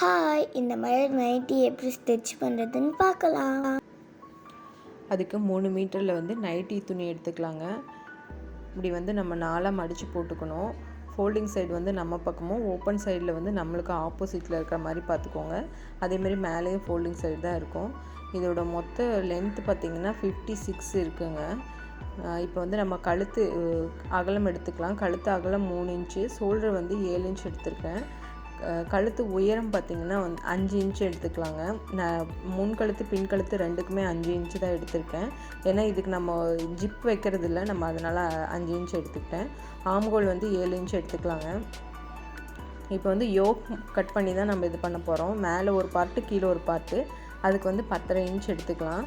Hi, இந்த மாதிரி nightie எப்படி ஸ்டிச் பண்ணுறதுன்னு பார்க்கலாம். அதுக்கு 3 மீட்டரில் வந்து நைட்டி துணி எடுத்துக்கலாங்க. இப்படி வந்து நம்ம 4 மடித்து போட்டுக்கணும். ஃபோல்டிங் சைடு வந்து நம்ம பக்கமும், ஓப்பன் சைடில் வந்து நம்மளுக்கு ஆப்போசிட்டில் இருக்கிற மாதிரி பார்த்துக்கோங்க. அதேமாதிரி மேலேயும் ஃபோல்டிங் சைடு தான் இருக்கும். இதோட மொத்த லென்த்து பார்த்திங்கன்னா 56 இருக்குங்க. இப்போ வந்து நம்ம கழுத்து அகலம் எடுத்துக்கலாம். கழுத்து அகலம் 3 இன்ச்சு, ஷோல்டர் வந்து 7 இன்ச் எடுத்திருக்கேன். கழுத்து உயரம் பார்த்திங்கன்னா 5 இன்ச்சு எடுத்துக்கலாங்க. நான் முன் கழுத்து பின் கழுத்து ரெண்டுக்குமே 5 இன்ச்சு தான் எடுத்திருக்கேன். ஏன்னா இதுக்கு நம்ம ஜிப் வைக்கிறது இல்லை, நம்ம அதனால் 5 இன்ச்சு எடுத்துக்கிட்டேன். ஆம்கோல் வந்து 7 இன்ச்சு எடுத்துக்கலாங்க. இப்போ வந்து யோக் கட் பண்ணி தான் நம்ம இது பண்ண போகிறோம். மேலே ஒரு பார்ட்டு கீழே ஒரு பார்ட்டு, அதுக்கு வந்து 10.5 இன்ச் எடுத்துக்கலாம்.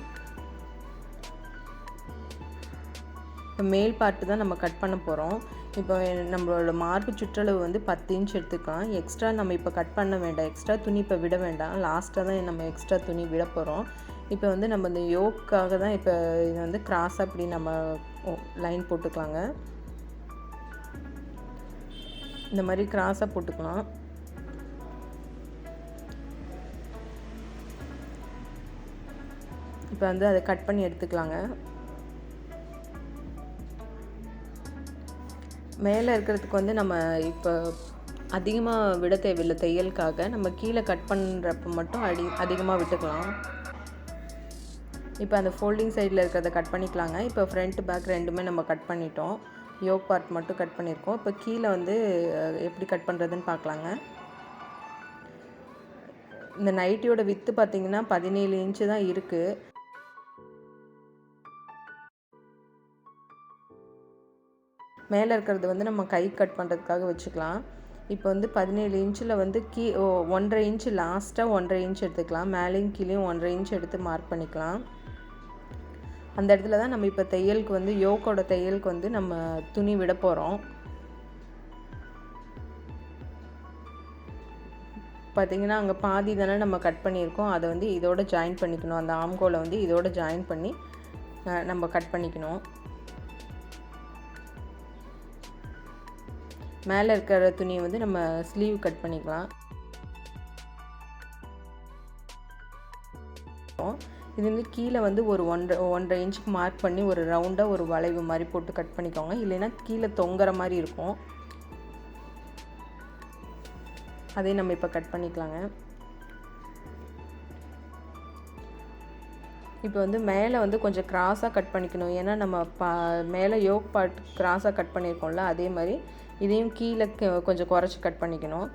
இப்போ மேல் பார்ட்டு தான் நம்ம கட் பண்ண போகிறோம். இப்போ நம்மளோட மார்பு சுற்றளவு வந்து 10 இன்ச் எடுத்துக்கலாம். எக்ஸ்ட்ரா நம்ம இப்போ கட் பண்ண வேண்டாம், எக்ஸ்ட்ரா துணி இப்போ விட வேண்டாம். லாஸ்ட்டாக தான் நம்ம எக்ஸ்ட்ரா துணி விட போகிறோம். இப்போ வந்து நம்ம இந்த யோக்காக தான் இப்போ இது வந்து கிராஸாக அப்படி நம்ம லைன் போட்டுக்கலாங்க. இந்த மாதிரி கிராஸாக போட்டுக்கலாம். இப்போ வந்து அதை கட் பண்ணி எடுத்துக்கலாங்க. மேலே இருக்கிறதுக்கு வந்து நம்ம இப்போ அதிகமாக விட தேவையில்லை. தையலுக்காக நம்ம கீழே கட் பண்ணுறப்ப மட்டும் அதிகமாக விட்டுக்கலாம். இப்போ அந்த ஃபோல்டிங் சைடில் இருக்கிறத கட் பண்ணிக்கலாங்க. இப்போ ஃப்ரண்ட் பேக் ரெண்டுமே நம்ம கட் பண்ணிட்டோம். யோக் பார்ட் மட்டும் கட் பண்ணியிருக்கோம். இப்போ கீழே வந்து எப்படி கட் பண்ணுறதுன்னு பார்க்கலாங்க. இந்த நைட்டியோட வித்து பார்த்திங்கன்னா 17 இன்ச்சு தான் இருக்குது. மேலே இருக்கிறது வந்து நம்ம கை கட் பண்ணுறதுக்காக வச்சுக்கலாம். இப்போ வந்து 17 இன்ச்சில் வந்து 1.5 இன்ச்சு லாஸ்ட்டாக 1.5 இன்ச் எடுத்துக்கலாம். மேலேயும் கீழேயும் 1.5 இன்ச் எடுத்து மார்க் பண்ணிக்கலாம். அந்த இடத்துல தான் நம்ம இப்போ தையலுக்கு வந்து யோக்கோட தையலுக்கு வந்து நம்ம துணி விட போகிறோம். பார்த்திங்கன்னா அங்கே பாதி தானே நம்ம கட் பண்ணியிருக்கோம். அதை வந்து இதோட ஜாயின் பண்ணிக்கணும். அந்த ஆம்கோலை வந்து இதோட ஜாயின் பண்ணி நம்ம கட் பண்ணிக்கணும். மேலே இருக்கிற துணியை வந்து நம்ம ஸ்லீவ் கட் பண்ணிக்கலாம். இது வந்து கீழே வந்து ஒரு 1.5 இன்ச்சுக்கு மார்க் பண்ணி ஒரு ரவுண்டாக ஒரு வளைவு மாதிரி போட்டு கட் பண்ணிக்கோங்க. இல்லைன்னா கீழே தொங்குற மாதிரி இருக்கும். அதையும் நம்ம இப்போ கட் பண்ணிக்கலாங்க. இப்போ வந்து மேலே வந்து கொஞ்சம் கிராஸாக கட் பண்ணிக்கணும். ஏன்னா நம்ம மேலே யோக் பார்ட் கிராஸாக கட் பண்ணியிருக்கோம்ல, அதே மாதிரி இதையும் கீழே கொஞ்சம் குறைச்சி கட் பண்ணிக்கணும்.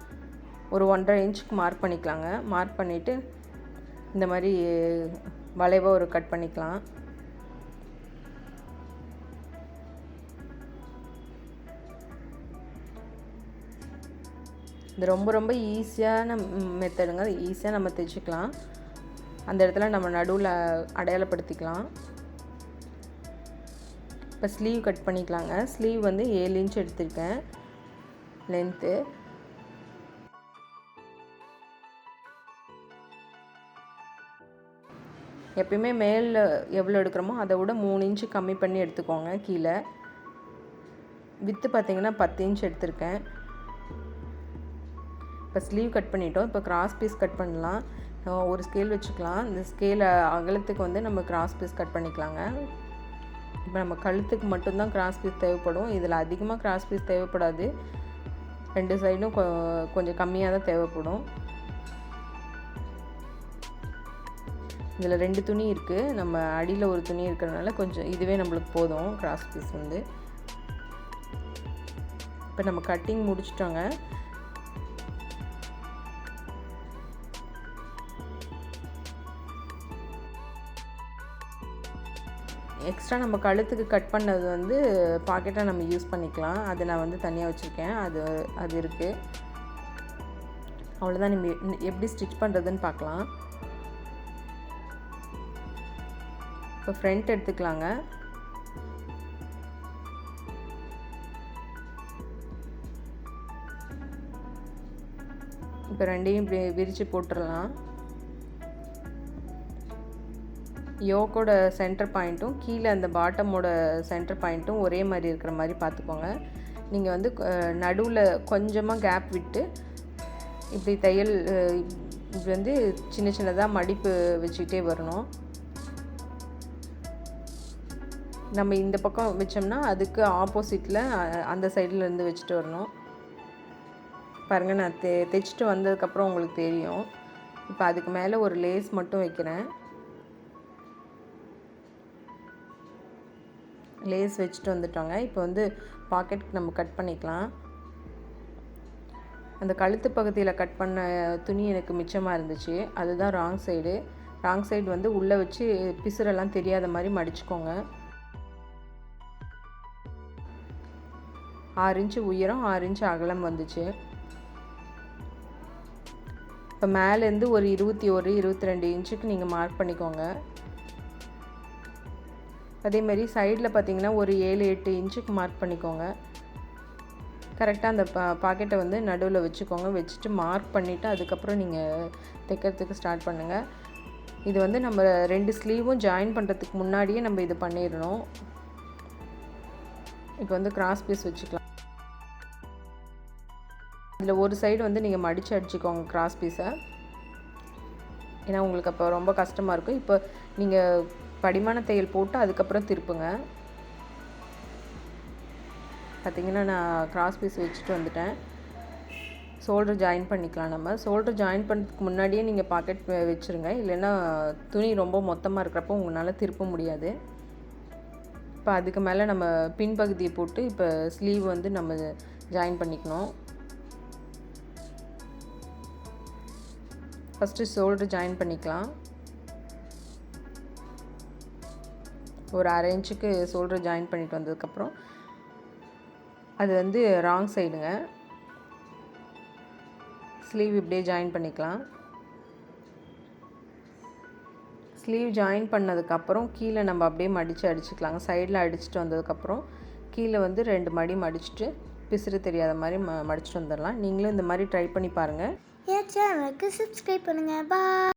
ஒரு 1.5 இன்ச்சுக்கு மார்க் பண்ணிக்கலாங்க. மார்க் பண்ணிவிட்டு இந்த மாதிரி வளைவாக ஒரு கட் பண்ணிக்கலாம். இது ரொம்ப ரொம்ப ஈஸியான மெத்தடுங்க. ஈஸியாக நம்ம தைச்சிக்கலாம். அந்த இடத்துல நம்ம நடுவில் அடையாளப்படுத்திக்கலாம். இப்போ ஸ்லீவ் கட் பண்ணிக்கலாங்க. ஸ்லீவ் வந்து 7 இன்ச் எடுத்திருக்கேன் லென்த்து. எப்பயுமே மேலே எவ்வளோ எடுக்கிறோமோ அதை விட 3 இன்ச்சு கம்மி பண்ணி எடுத்துக்கோங்க. கீழே வித்து பார்த்திங்கன்னா 10 இன்ச் எடுத்திருக்கேன். இப்போ ஸ்லீவ் கட் பண்ணிட்டோம். இப்போ கிராஸ் பீஸ் கட் பண்ணலாம். ஒரு ஸ்கேல் வச்சுக்கலாம். இந்த ஸ்கேல் அகலத்துக்கு வந்து நம்ம கிராஸ் பீஸ் கட் பண்ணிக்கலாங்க. இப்போ நம்ம கழுத்துக்கு மட்டும்தான் கிராஸ் பீஸ் தேவைப்படும். இதில் அதிகமாக கிராஸ் பீஸ் தேவைப்படாது. 2 சைடும் கொஞ்சம் கம்மியாக தான் தேவைப்படும். இதில் 2 துணி இருக்குது. நம்ம அடியில் ஒரு துணி இருக்கிறதுனால கொஞ்சம் இதுவே நம்மளுக்கு போதும் கிராஸ் பீஸ் வந்து. இப்போ நம்ம கட்டிங் முடிச்சிட்டோங்க. எக்ஸ்ட்ரா நம்ம கழுத்துக்கு கட் பண்ணது வந்து பாக்கெட்டாக நம்ம யூஸ் பண்ணிக்கலாம். அது நான் வந்து தனியாக வச்சுருக்கேன். அது இருக்குது. அவ்வளோதான். நம்ம எப்படி ஸ்டிச் பண்ணுறதுன்னு பார்க்கலாம். இப்போ ஃப்ரண்ட் எடுத்துக்கலாங்க. இப்போ ரெண்டையும் இப்படி விரித்து போட்டுடலாம். யோக்கோட சென்டர் பாயிண்ட்டும் கீழே அந்த பாட்டமோட சென்டர் பாயிண்ட்டும் ஒரே மாதிரி இருக்கிற மாதிரி பார்த்துக்கோங்க. நீங்கள் வந்து நடுவில் கொஞ்சமாக கேப் விட்டு இப்படி தையல் இது வந்து சின்ன சின்னதாக மடிப்பு வச்சுக்கிட்டே வரணும். நம்ம இந்த பக்கம் வச்சோம்னா அதுக்கு ஆப்போசிட்டில் அந்த சைட்லேருந்து வச்சுட்டு வரணும். பாருங்கள், நான் தைச்சிட்டு வந்ததுக்கப்புறம் உங்களுக்கு தெரியும். இப்போ அதுக்கு மேலே ஒரு லேஸ் மட்டும் வைக்கிறேன். லேஸ் வச்சுட்டு வந்துட்டோங்க. இப்போ வந்து பாக்கெட்டுக்கு நம்ம கட் பண்ணிக்கலாம். அந்த கழுத்து பகுதியில் கட் பண்ண துணி எனக்கு மிச்சமாக இருந்துச்சு. அதுதான் ராங் சைடு. ராங் சைடு வந்து உள்ளே வச்சு பிசுரெல்லாம் தெரியாத மாதிரி மடிச்சுக்கோங்க. 6 இன்ச்சு உயரம், 6 இன்ச்சு அகலம் வந்துச்சு. இப்போ மேலேருந்து ஒரு 21, 22 இன்ச்சுக்கு நீங்கள் மார்க் பண்ணிக்கோங்க. அதேமாதிரி சைடில் பார்த்தீங்கன்னா ஒரு 7, 8 இன்ச்சுக்கு மார்க் பண்ணிக்கோங்க. கரெக்டாக அந்த பாக்கெட்டை வந்து நடுவில் வச்சுக்கோங்க. வச்சுட்டு மார்க் பண்ணிவிட்டு அதுக்கப்புறம் நீங்கள் தைக்கிறதுக்கு ஸ்டார்ட் பண்ணுங்கள். இது வந்து நம்ம 2 ஸ்லீவும் ஜாயின் பண்ணுறதுக்கு முன்னாடியே நம்ம இது பண்ணிடணும். இப்போ வந்து கிராஸ் பீஸ் வச்சுக்கலாம். இதில் ஒரு சைடு வந்து நீங்கள் மடித்து அடிச்சுக்கோங்க கிராஸ் பீஸை. ஏன்னா உங்களுக்கு அப்போ ரொம்ப கஷ்டமாக இருக்கும். இப்போ நீங்கள் படிமான தையல் போட்டு அதுக்கப்புறம் திருப்புங்க. பார்த்திங்கன்னா நான் கிராஸ் பீஸ் வச்சுட்டு வந்துட்டேன். ஷோல்டர் ஜாயின் பண்ணிக்கலாம். நம்ம ஷோல்டர் ஜாயின் பண்ணுறதுக்கு முன்னாடியே நீங்கள் பாக்கெட் வச்சுருங்க. இல்லைன்னா துணி ரொம்ப மொத்தமாக இருக்கிறப்போ உங்களால் திருப்ப முடியாது. இப்போ அதுக்கு மேலே நம்ம பின்பகுதியை போட்டு இப்போ ஸ்லீவ் வந்து நம்ம ஜாயின் பண்ணிக்கணும். ஃபஸ்ட்டு ஷோல்டர் ஜாயின் பண்ணிக்கலாம். ஒரு 1/2 இன்ச்சுக்கு ஷோல்டர் ஜாயின் பண்ணிட்டு வந்ததுக்கப்புறம் அது வந்து ராங் சைடுங்க. ஸ்லீவ் இப்படியே ஜாயின் பண்ணிக்கலாம். ஸ்லீவ் ஜாயின் பண்ணதுக்கப்புறம் கீழே நம்ம அப்படியே மடித்து அடிச்சுக்கலாங்க. சைடில் அடிச்சுட்டு வந்ததுக்கப்புறம் கீழே வந்து 2 மடி மடிச்சுட்டு பிசுறு தெரியாத மாதிரி மடிச்சுட்டு வந்துடலாம். நீங்களும் இந்த மாதிரி ட்ரை பண்ணி பாருங்கள். என் சேனலுக்கு சப்ஸ்கிரைப் பண்ணுங்கள். பாய்.